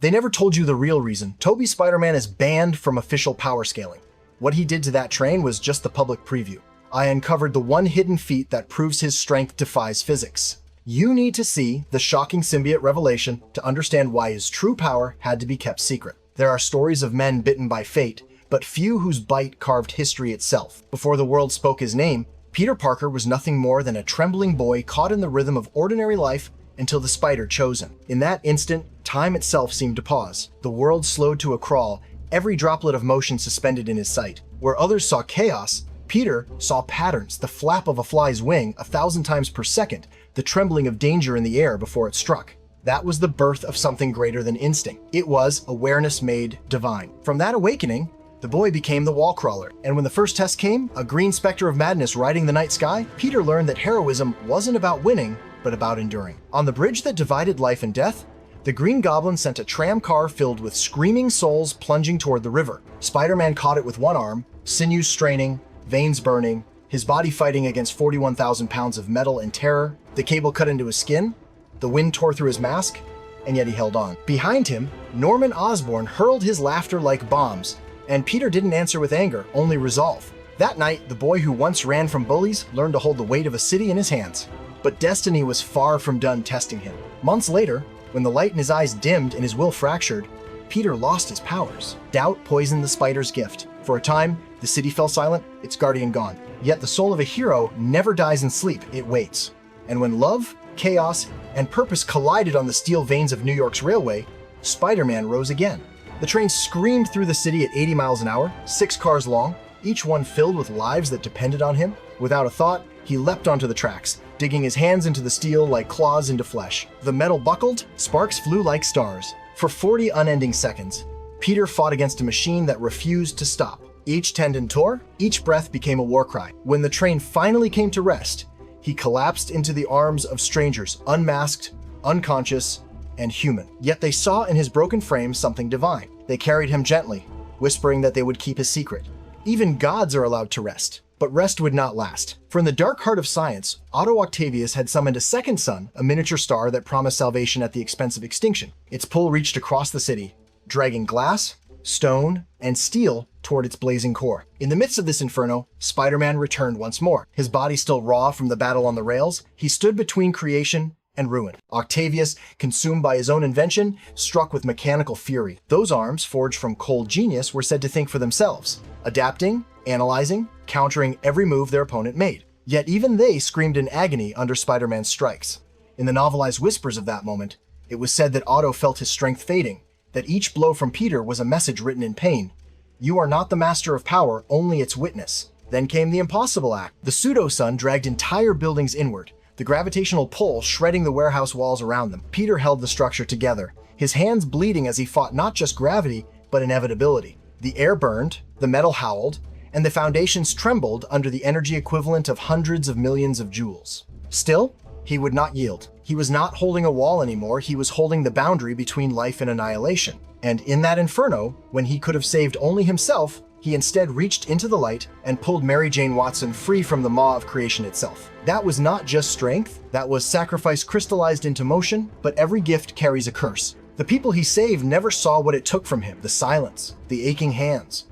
They never told you the real reason. Tobey Spider-Man is banned from official power scaling. What he did to that train was just the public preview. I uncovered the one hidden feat that proves his strength defies physics. You need to see the shocking symbiote revelation to understand why his true power had to be kept secret. There are stories of men bitten by fate, but few whose bite carved history itself. Before the world spoke his name, Peter Parker was nothing more than a trembling boy caught in the rhythm of ordinary life until the spider chose him. In that instant, time itself seemed to pause. The world slowed to a crawl, every droplet of motion suspended in his sight. Where others saw chaos, Peter saw patterns, the flap of a fly's wing 1,000 times per second, the trembling of danger in the air before it struck. That was the birth of something greater than instinct. It was awareness made divine. From that awakening, the boy became the wall crawler. And when the first test came, a green specter of madness riding the night sky, Peter learned that heroism wasn't about winning, but about enduring. On the bridge that divided life and death, the Green Goblin sent a tram car filled with screaming souls plunging toward the river. Spider-Man caught it with one arm, sinews straining, veins burning, his body fighting against 41,000 pounds of metal and terror. The cable cut into his skin, the wind tore through his mask, and yet he held on. Behind him, Norman Osborn hurled his laughter like bombs, and Peter didn't answer with anger, only resolve. That night, the boy who once ran from bullies learned to hold the weight of a city in his hands. But destiny was far from done testing him. Months later, when the light in his eyes dimmed and his will fractured, Peter lost his powers. Doubt poisoned the spider's gift. For a time, the city fell silent, its guardian gone. Yet the soul of a hero never dies in sleep, it waits. And when love, chaos, and purpose collided on the steel veins of New York's railway, Spider-Man rose again. The train screamed through the city at 80 miles an hour, 6 cars long, each one filled with lives that depended on him. Without a thought, he leapt onto the tracks, digging his hands into the steel like claws into flesh. The metal buckled, sparks flew like stars. For 40 unending seconds, Peter fought against a machine that refused to stop. Each tendon tore, each breath became a war cry. When the train finally came to rest, he collapsed into the arms of strangers, unmasked, unconscious, and human. Yet they saw in his broken frame something divine. They carried him gently, whispering that they would keep his secret. Even gods are allowed to rest. But rest would not last. For in the dark heart of science, Otto Octavius had summoned a second sun, a miniature star that promised salvation at the expense of extinction. Its pull reached across the city, dragging glass, stone, and steel toward its blazing core. In the midst of this inferno, Spider-Man returned once more. His body still raw from the battle on the rails, he stood between creation and ruin. Octavius, consumed by his own invention, struck with mechanical fury. Those arms, forged from cold genius, were said to think for themselves, adapting, analyzing, countering every move their opponent made. Yet even they screamed in agony under Spider-Man's strikes. In the novelized whispers of that moment, it was said that Otto felt his strength fading, that each blow from Peter was a message written in pain. You are not the master of power, only its witness. Then came the impossible act. The pseudo-sun dragged entire buildings inward, the gravitational pull shredding the warehouse walls around them. Peter held the structure together, his hands bleeding as he fought not just gravity, but inevitability. The air burned, the metal howled, and the foundations trembled under the energy equivalent of hundreds of millions of joules. Still, he would not yield. He was not holding a wall anymore, he was holding the boundary between life and annihilation. And in that inferno, when he could have saved only himself, he instead reached into the light and pulled Mary Jane Watson free from the maw of creation itself. That was not just strength, that was sacrifice crystallized into motion, but every gift carries a curse. The people he saved never saw what it took from him, the silence, the aching hands,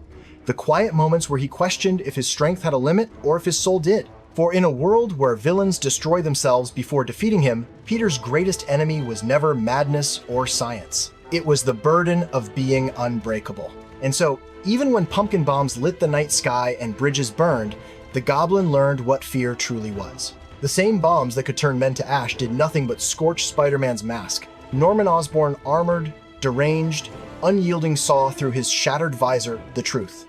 the quiet moments where he questioned if his strength had a limit or if his soul did. For in a world where villains destroy themselves before defeating him, Peter's greatest enemy was never madness or science. It was the burden of being unbreakable. And so, even when pumpkin bombs lit the night sky and bridges burned, the Goblin learned what fear truly was. The same bombs that could turn men to ash did nothing but scorch Spider-Man's mask. Norman Osborn, armored, deranged, unyielding, saw through his shattered visor the truth.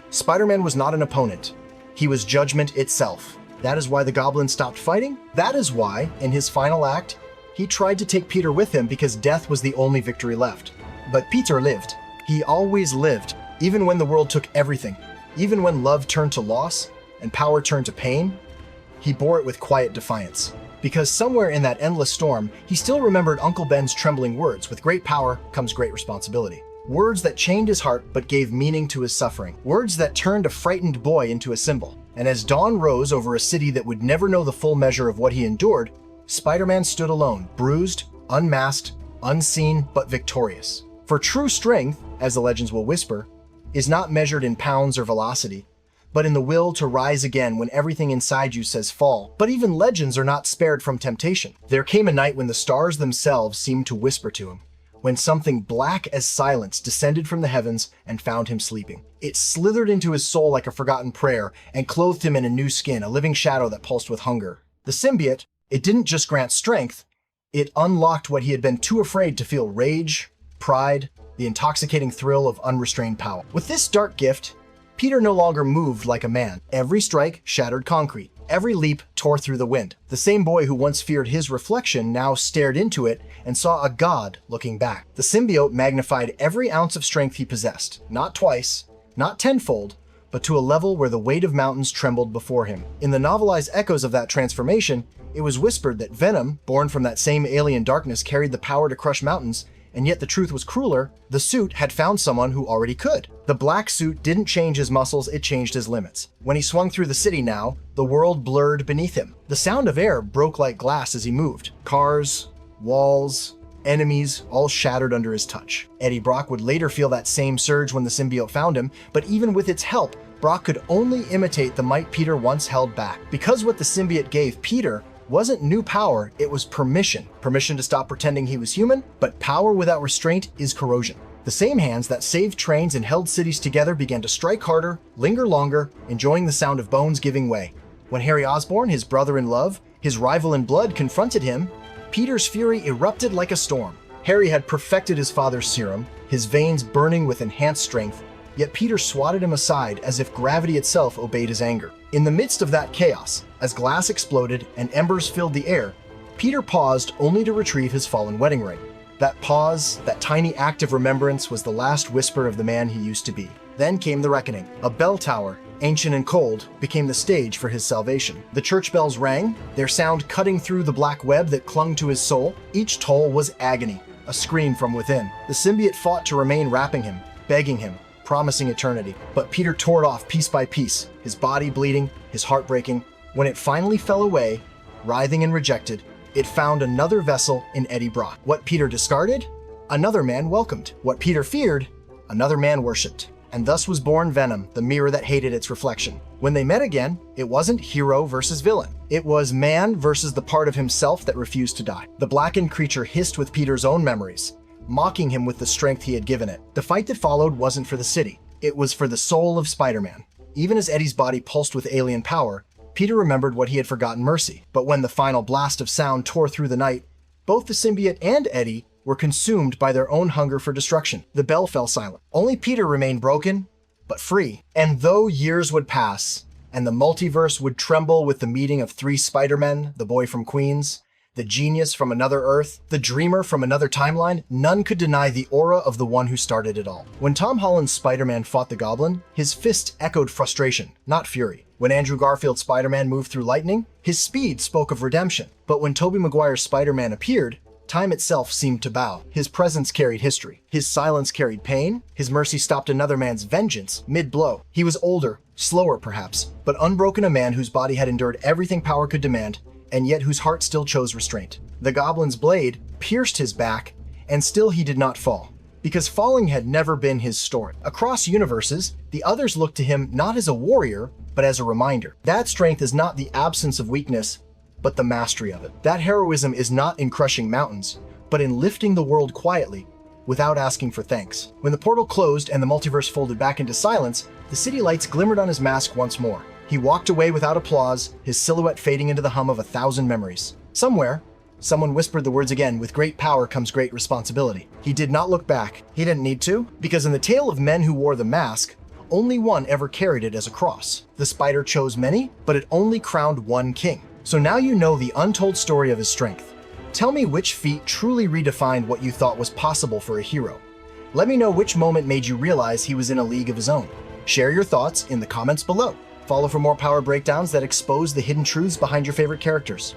Spider-Man was not an opponent. He was judgment itself. That is why the Goblin stopped fighting. That is why, in his final act, he tried to take Peter with him because death was the only victory left. But Peter lived. He always lived, even when the world took everything. Even when love turned to loss and power turned to pain, he bore it with quiet defiance. Because somewhere in that endless storm, he still remembered Uncle Ben's trembling words, with great power comes great responsibility. Words that chained his heart but gave meaning to his suffering. Words that turned a frightened boy into a symbol. And as dawn rose over a city that would never know the full measure of what he endured, Spider-Man stood alone, bruised, unmasked, unseen, but victorious. For true strength, as the legends will whisper, is not measured in pounds or velocity, but in the will to rise again when everything inside you says fall. But even legends are not spared from temptation. There came a night when the stars themselves seemed to whisper to him, when something black as silence descended from the heavens and found him sleeping. It slithered into his soul like a forgotten prayer and clothed him in a new skin, a living shadow that pulsed with hunger. The symbiote, it didn't just grant strength, it unlocked what he had been too afraid to feel: rage, pride, the intoxicating thrill of unrestrained power. With this dark gift, Peter no longer moved like a man. Every strike shattered concrete. Every leap tore through the wind. The same boy who once feared his reflection now stared into it and saw a god looking back. The symbiote magnified every ounce of strength he possessed, not twice, not tenfold, but to a level where the weight of mountains trembled before him. In the novelized echoes of that transformation, it was whispered that Venom, born from that same alien darkness, carried the power to crush mountains, and yet the truth was crueler. The suit had found someone who already could. The black suit didn't change his muscles, it changed his limits. When he swung through the city now, the world blurred beneath him. The sound of air broke like glass as he moved. Cars, walls, enemies, all shattered under his touch. Eddie Brock would later feel that same surge when the symbiote found him, but even with its help, Brock could only imitate the might Peter once held back. Because what the symbiote gave Peter wasn't new power, it was permission. Permission to stop pretending he was human, but power without restraint is corrosion. The same hands that saved trains and held cities together began to strike harder, linger longer, enjoying the sound of bones giving way. When Harry Osborn, his brother in love, his rival in blood, confronted him, Peter's fury erupted like a storm. Harry had perfected his father's serum, his veins burning with enhanced strength, yet Peter swatted him aside as if gravity itself obeyed his anger. In the midst of that chaos, as glass exploded and embers filled the air, Peter paused only to retrieve his fallen wedding ring. That pause, that tiny act of remembrance, was the last whisper of the man he used to be. Then came the reckoning. A bell tower, ancient and cold, became the stage for his salvation. The church bells rang, their sound cutting through the black web that clung to his soul. Each toll was agony, a scream from within. The symbiote fought to remain, wrapping him, begging him, promising eternity. But Peter tore it off piece by piece, his body bleeding, his heart breaking. When it finally fell away, writhing and rejected, it found another vessel in Eddie Brock. What Peter discarded, another man welcomed. What Peter feared, another man worshipped. And thus was born Venom, the mirror that hated its reflection. When they met again, it wasn't hero versus villain. It was man versus the part of himself that refused to die. The blackened creature hissed with Peter's own memories, mocking him with the strength he had given it. The fight that followed wasn't for the city. It was for the soul of Spider-Man. Even as Eddie's body pulsed with alien power, Peter remembered what he had forgotten: mercy. But when the final blast of sound tore through the night, both the symbiote and Eddie were consumed by their own hunger for destruction. The bell fell silent. Only Peter remained broken, but free. And though years would pass, and the multiverse would tremble with the meeting of three Spider-Men, the boy from Queens, the genius from another Earth, the dreamer from another timeline, none could deny the aura of the one who started it all. When Tom Holland's Spider-Man fought the Goblin, his fist echoed frustration, not fury. When Andrew Garfield's Spider-Man moved through lightning, his speed spoke of redemption. But when Tobey Maguire's Spider-Man appeared, time itself seemed to bow. His presence carried history. His silence carried pain. His mercy stopped another man's vengeance mid-blow. He was older, slower perhaps, but unbroken, a man whose body had endured everything power could demand, and yet whose heart still chose restraint. The Goblin's blade pierced his back, and still he did not fall, because falling had never been his story. Across universes, the others looked to him not as a warrior, but as a reminder. That strength is not the absence of weakness, but the mastery of it. That heroism is not in crushing mountains, but in lifting the world quietly, without asking for thanks. When the portal closed and the multiverse folded back into silence, the city lights glimmered on his mask once more. He walked away without applause, his silhouette fading into the hum of 1,000 memories. Somewhere, someone whispered the words again: with great power comes great responsibility. He did not look back. He didn't need to, because in the tale of men who wore the mask, only one ever carried it as a cross. The spider chose many, but it only crowned one king. So now you know the untold story of his strength. Tell me which feat truly redefined what you thought was possible for a hero. Let me know which moment made you realize he was in a league of his own. Share your thoughts in the comments below. Follow for more power breakdowns that expose the hidden truths behind your favorite characters.